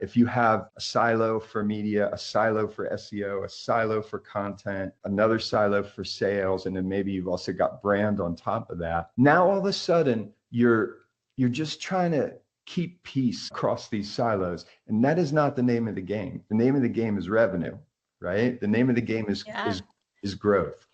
If you have a silo for media, a silo for SEO, a silo for content, another silo for sales, and then maybe you've also got brand on top of that. Now all of a sudden you're just trying to keep peace across these silos. And that is not the name of the game. The name of the game is revenue, right? The name of the game is growth.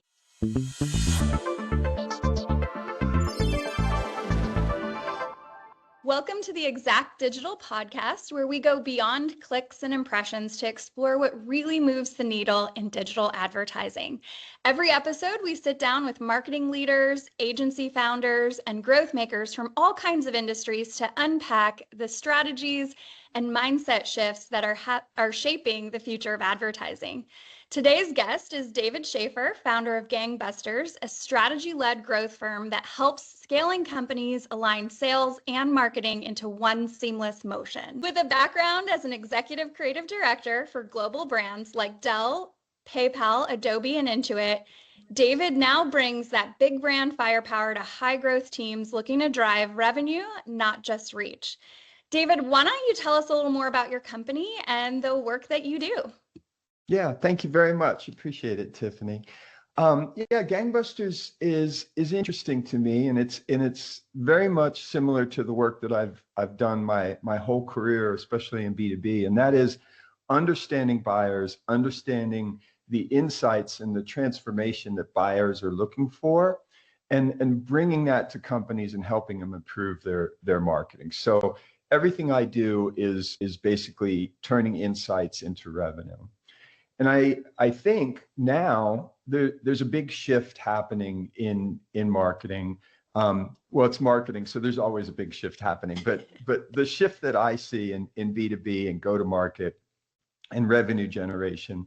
Welcome to the Exact Digital podcast, where we go beyond clicks and impressions to explore what really moves the needle in digital advertising. Every episode, we sit down with marketing leaders, agency founders, and growth makers from all kinds of industries to unpack the strategies and mindset shifts that are shaping the future of advertising. Today's guest is David Schafer, founder of Gangbustrs, a strategy-led growth firm that helps scaling companies align sales and marketing into one seamless motion. With a background as an executive creative director for global brands like Dell, PayPal, Adobe, and Intuit, David now brings that big brand firepower to high-growth teams looking to drive revenue, not just reach. David, why don't you tell us a little more about your company and the work that you do? Yeah, thank you very much. Appreciate it, Tiffany. Gangbustrs is interesting to me, and it's very much similar to the work that I've done my whole career, especially in B2B, and that is understanding buyers, understanding the insights and the transformation that buyers are looking for, and bringing that to companies and helping them improve their marketing. So everything I do is basically turning insights into revenue. And I think now there's a big shift happening in marketing. Well, it's marketing, so there's always a big shift happening. But the shift that I see in B2B and go-to-market and revenue generation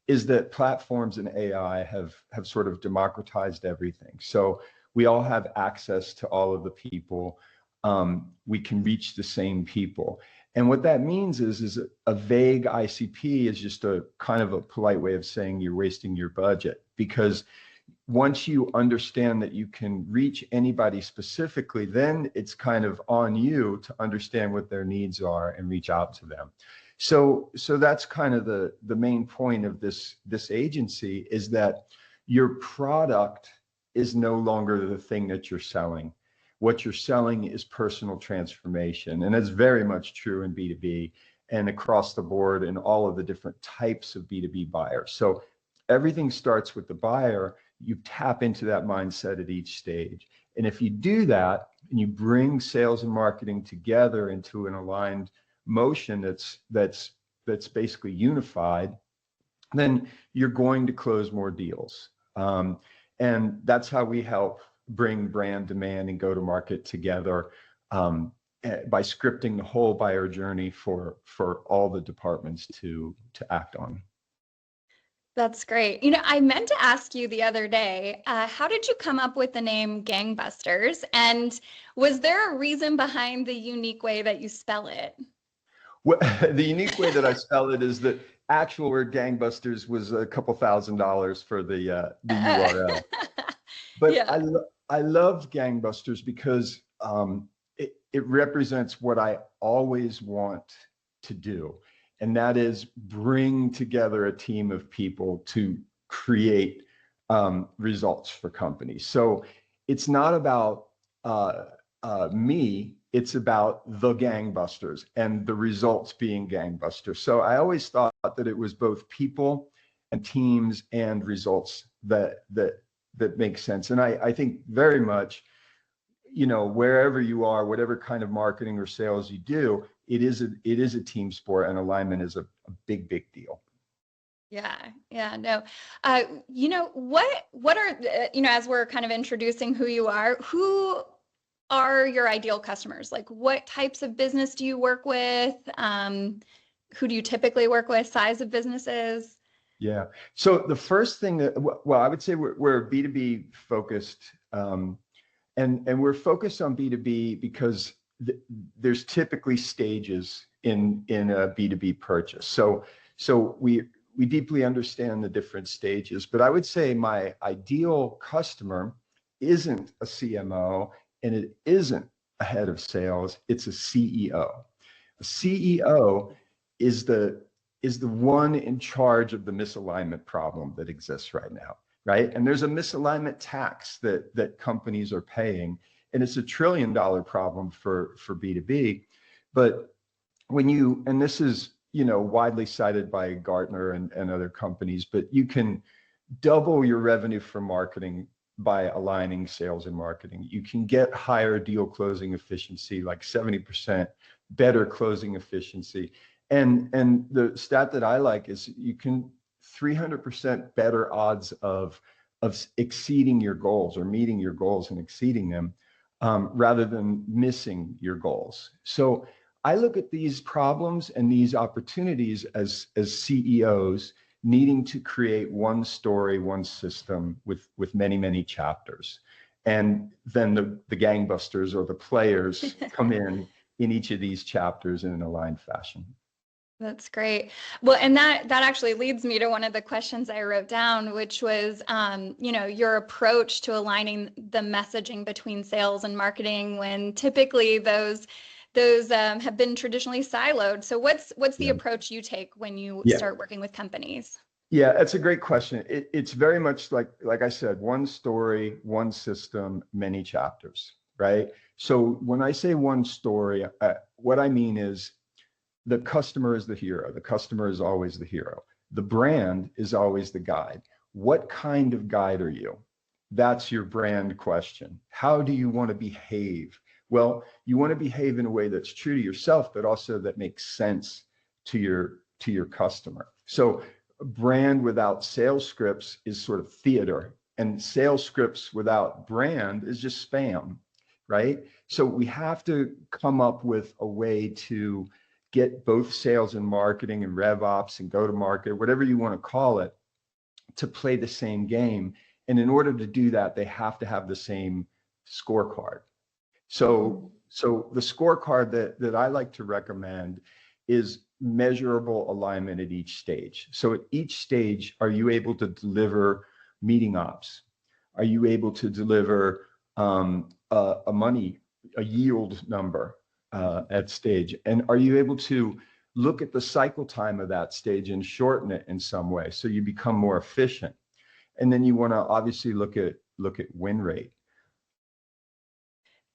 is that platforms and AI have sort of democratized everything. So we all have access to all of the people. We can reach the same people. And what that means is a vague ICP is just a kind of a polite way of saying you're wasting your budget, because once you understand that you can reach anybody specifically, then it's kind of on you to understand what their needs are and reach out to them. So that's kind of the main point of this agency, is that your product is no longer the thing that you're selling. What you're selling is personal transformation. And it's very much true in B2B and across the board in all of the different types of B2B buyers. So everything starts with the buyer. You tap into that mindset at each stage. And if you do that and you bring sales and marketing together into an aligned motion that's basically unified, then you're going to close more deals. And that's how we help bring brand demand and go to market together, by scripting the whole buyer journey for all the departments to act on. That's great. I meant to ask you the other day, how did you come up with the name Gangbustrs? And was there a reason behind the unique way that you spell it? Well, the unique way that I spell it is that actual word Gangbusters was a couple $1,000s for the URL. But yeah. I loved Gangbusters because it represents what I always want to do. And that is bring together a team of people to create results for companies. So it's not about me, it's about the Gangbusters and the results being Gangbusters. So I always thought that it was both people and teams and results that make sense. And I think very much, wherever you are, whatever kind of marketing or sales you do, it is a team sport, and alignment is a big deal. Yeah, no. What are, as we're kind of introducing who you are, who are your ideal customers? Like, what types of business do you work with? Who do you typically work with? Size of businesses? Yeah. So the first thing I would say we're B2B focused, and we're focused on B2B because there's typically stages in a B2B purchase. So we deeply understand the different stages, but I would say my ideal customer isn't a CMO and it isn't a head of sales, it's a CEO. A CEO is the one in charge of the misalignment problem that exists right now, right? And there's a misalignment tax that companies are paying, and it's $1 trillion problem for B2B. But and this is, widely cited by Gartner and other companies, but you can double your revenue from marketing by aligning sales and marketing. You can get higher deal closing efficiency, like 70% better closing efficiency. And the stat that I like is you can 300% better odds of exceeding your goals or meeting your goals and exceeding them, rather than missing your goals. So I look at these problems and these opportunities as CEOs needing to create one story, one system with many, many chapters. And then the gangbusters or the players come in each of these chapters in an aligned fashion. That's great. Well, and that actually leads me to one of the questions I wrote down, which was, your approach to aligning the messaging between sales and marketing when typically those have been traditionally siloed. So what's the approach you take when you start working with companies? Yeah, that's a great question. It's very much like I said, one story, one system, many chapters, right? So when I say one story, what I mean is the customer is the hero. The customer is always the hero. The brand is always the guide. What kind of guide are you? That's your brand question. How do you want to behave? Well, you want to behave in a way that's true to yourself, but also that makes sense to your customer. So brand without sales scripts is sort of theater, and sales scripts without brand is just spam, right? So we have to come up with a way to get both sales and marketing and rev ops and go to market, whatever you want to call it, to play the same game. And in order to do that, they have to have the same scorecard. So the scorecard that I like to recommend is measurable alignment at each stage. So at each stage, are you able to deliver meeting ops? Are you able to deliver a yield number at stage? And are you able to look at the cycle time of that stage and shorten it in some way so you become more efficient? And then you want to obviously look at win rate.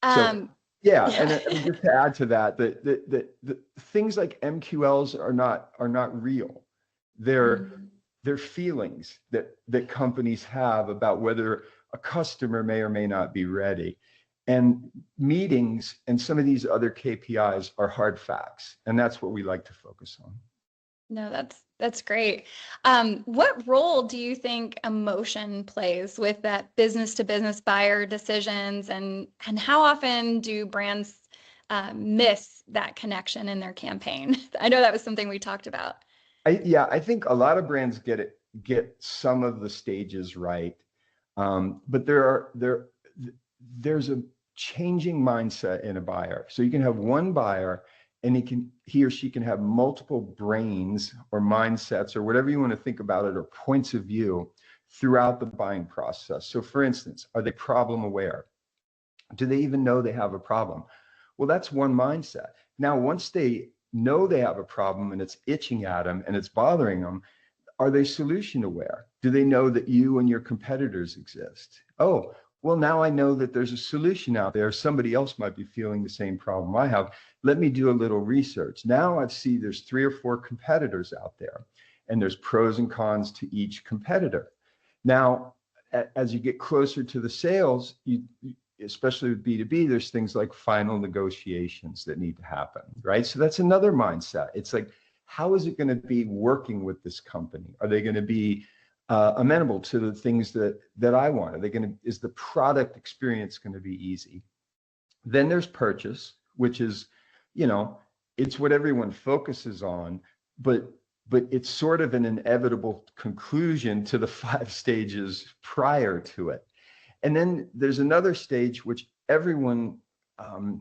And just to add to that, the things like MQLs are not real. They're feelings that companies have about whether a customer may or may not be ready. And meetings and some of these other KPIs are hard facts, and that's what we like to focus on. No, that's great. What role do you think emotion plays with that business to business buyer decisions, and how often do brands miss that connection in their campaign? I know that was something we talked about. I think a lot of brands get some of the stages right, but there's a changing mindset in a buyer. So you can have one buyer, and he or she can have multiple brains or mindsets or whatever you want to think about it, or points of view throughout the buying process. So for instance, are they problem aware? Do they even know they have a problem? Well, that's one mindset. Now, once they know they have a problem and it's itching at them and it's bothering them, are they solution aware? Do they know that you and your competitors exist? Oh, well, now I know that there's a solution out there. Somebody else might be feeling the same problem I have. Let me do a little research. Now I see there's 3 or 4 competitors out there, and there's pros and cons to each competitor. Now, as you get closer to the sales, especially with B2B, there's things like final negotiations that need to happen, right? So that's another mindset. It's like, how is it going to be working with this company? Are they going to be amenable to the things that I want? Is the product experience going to be easy? Then there's purchase, which is, it's what everyone focuses on, but it's sort of an inevitable conclusion to the 5 stages prior to it. And then there's another stage which everyone,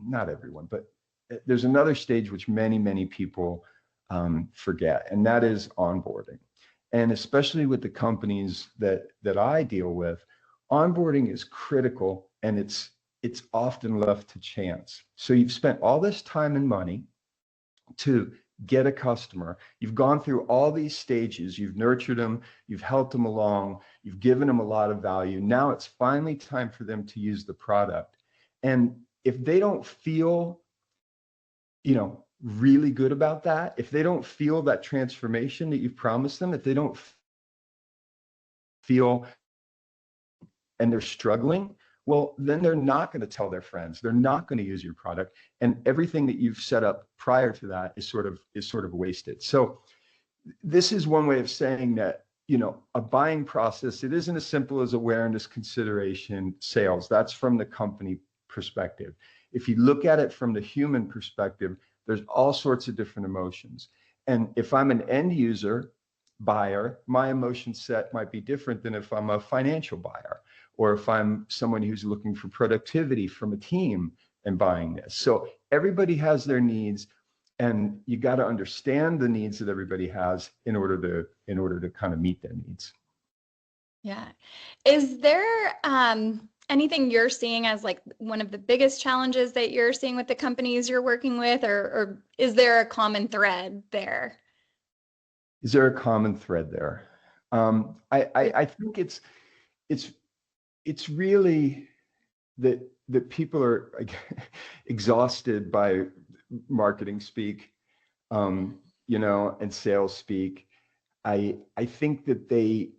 not everyone, but there's another stage which many people forget, and that is onboarding. And especially with the companies that I deal with, onboarding is critical, and it's often left to chance. So you've spent all this time and money to get a customer. You've gone through all these stages. You've nurtured them. You've helped them along. You've given them a lot of value. Now it's finally time for them to use the product. And if they don't feel, really good about that, if they don't feel that transformation that you've promised them, if they don't feel and they're struggling, well, then they're not going to tell their friends. They're not going to use your product, and everything that you've set up prior to that is sort of wasted. So this is one way of saying that, a buying process, it isn't as simple as awareness, consideration, sales. That's from the company perspective. If you look at it from the human perspective, there's all sorts of different emotions. And if I'm an end user buyer, my emotion set might be different than if I'm a financial buyer, or if I'm someone who's looking for productivity from a team and buying this. So everybody has their needs, and you got to understand the needs that everybody has in order to kind of meet their needs. Yeah. Is there anything you're seeing as like one of the biggest challenges that you're seeing with the companies you're working with, or is there a common thread there? Is there a common thread there? I think it's really that people are exhausted by marketing speak, and sales speak. I think that they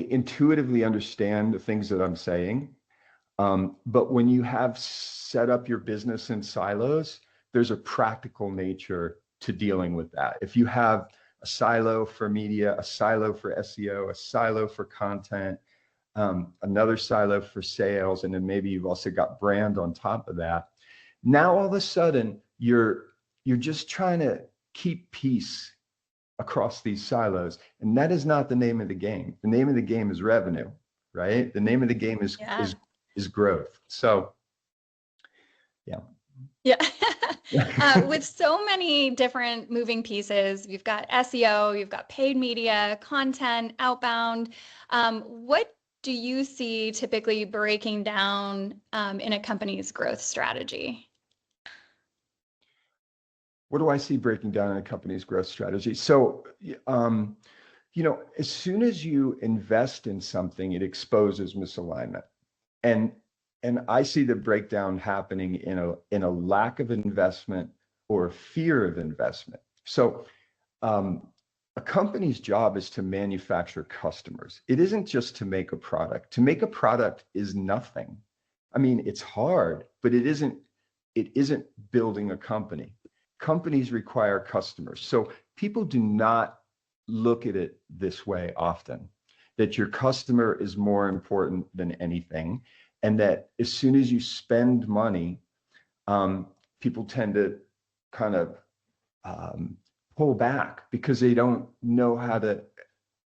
intuitively understand the things that I'm saying. But when you have set up your business in silos, there's a practical nature to dealing with that. If you have a silo for media, a silo for SEO, a silo for content, another silo for sales, and then maybe you've also got brand on top of that. Now all of a sudden you're just trying to keep peace across these silos, and that is not the name of the game. The name of the game is revenue, right? The name of the game is growth. So yeah. With so many different moving pieces, you've got SEO, you've got paid media, content, outbound. What do you see typically breaking down in a company's growth strategy? What do I see breaking down in a company's growth strategy? So, as soon as you invest in something, it exposes misalignment. And I see the breakdown happening in a lack of investment or fear of investment. So a company's job is to manufacture customers. It isn't just to make a product. To make a product is nothing. I mean, it's hard, but it isn't building a company. Companies require customers. So people do not look at it this way often, that your customer is more important than anything. And that as soon as you spend money, people tend to kind of pull back because they don't know how to,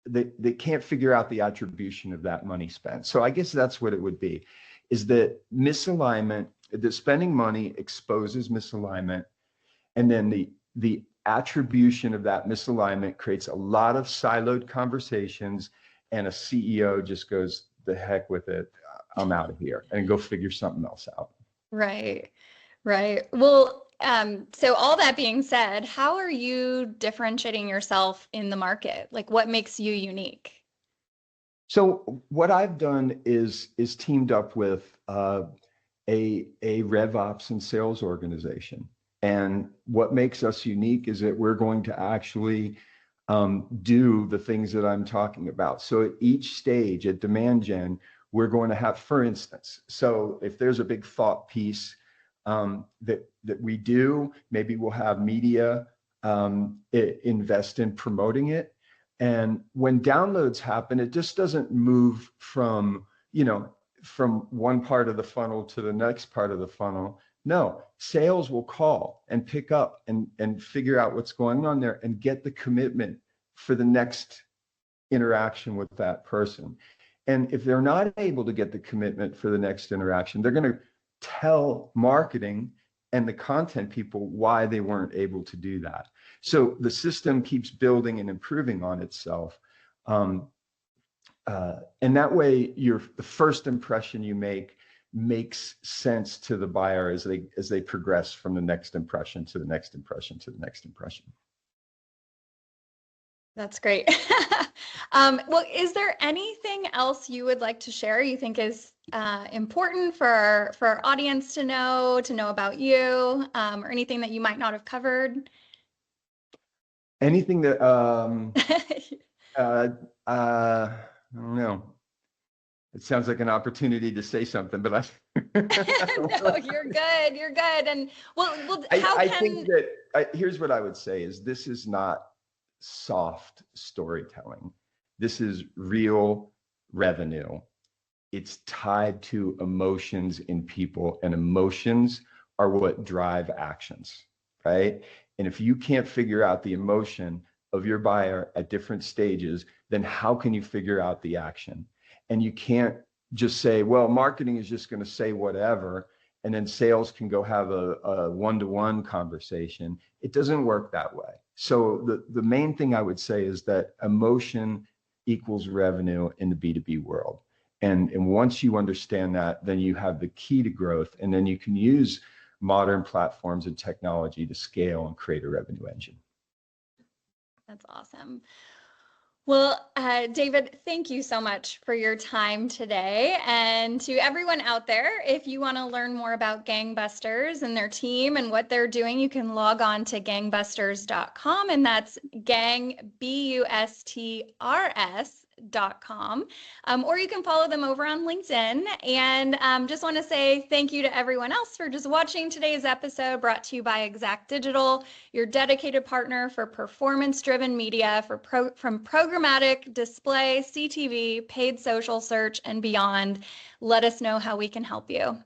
they can't figure out the attribution of that money spent. So I guess that's what it would be, is that misalignment, that spending money exposes misalignment. And then the attribution of that misalignment creates a lot of siloed conversations, and a CEO just goes, the heck with it. I'm out of here, and go figure something else out. Right. Well, so all that being said, how are you differentiating yourself in the market? Like, what makes you unique? So what I've done is teamed up with a RevOps and sales organization. And what makes us unique is that we're going to actually do the things that I'm talking about. So at each stage at Demand Gen, we're going to have, for instance, so if there's a big thought piece that we do, maybe we'll have media invest in promoting it. And when downloads happen, it just doesn't move from one part of the funnel to the next part of the funnel. No, sales will call and pick up and figure out what's going on there and get the commitment for the next interaction with that person. And if they're not able to get the commitment for the next interaction, they're going to tell marketing and the content people why they weren't able to do that. So the system keeps building and improving on itself. And that way, the first impression you make makes sense to the buyer as they progress from the next impression to the next impression to the next impression. That's great. Well, is there anything else you would like to share you think is important for our audience to know about you, or anything that you might not have covered? Anything that I don't know. It sounds like an opportunity to say something, but No, you're good. You're good. And well, I think that here's what I would say is this is not soft storytelling. This is real revenue. It's tied to emotions in people, and emotions are what drive actions, right? And if you can't figure out the emotion of your buyer at different stages, then how can you figure out the action? And you can't just say, well, marketing is just going to say whatever, and then sales can go have a one-to-one conversation. It doesn't work that way. So the main thing I would say is that emotion equals revenue in the B2B world. And once you understand that, then you have the key to growth, and then you can use modern platforms and technology to scale and create a revenue engine. That's awesome. Well, David, thank you so much for your time today. And to everyone out there, if you want to learn more about Gangbustrs and their team and what they're doing, you can log on to gangbustrs.com, and that's gang, BUSTRS.com. Or you can follow them over on LinkedIn. And just want to say thank you to everyone else for just watching today's episode, brought to you by Exact Digital, your dedicated partner for performance-driven media from programmatic, display, CTV, paid social search, and beyond. Let us know how we can help you.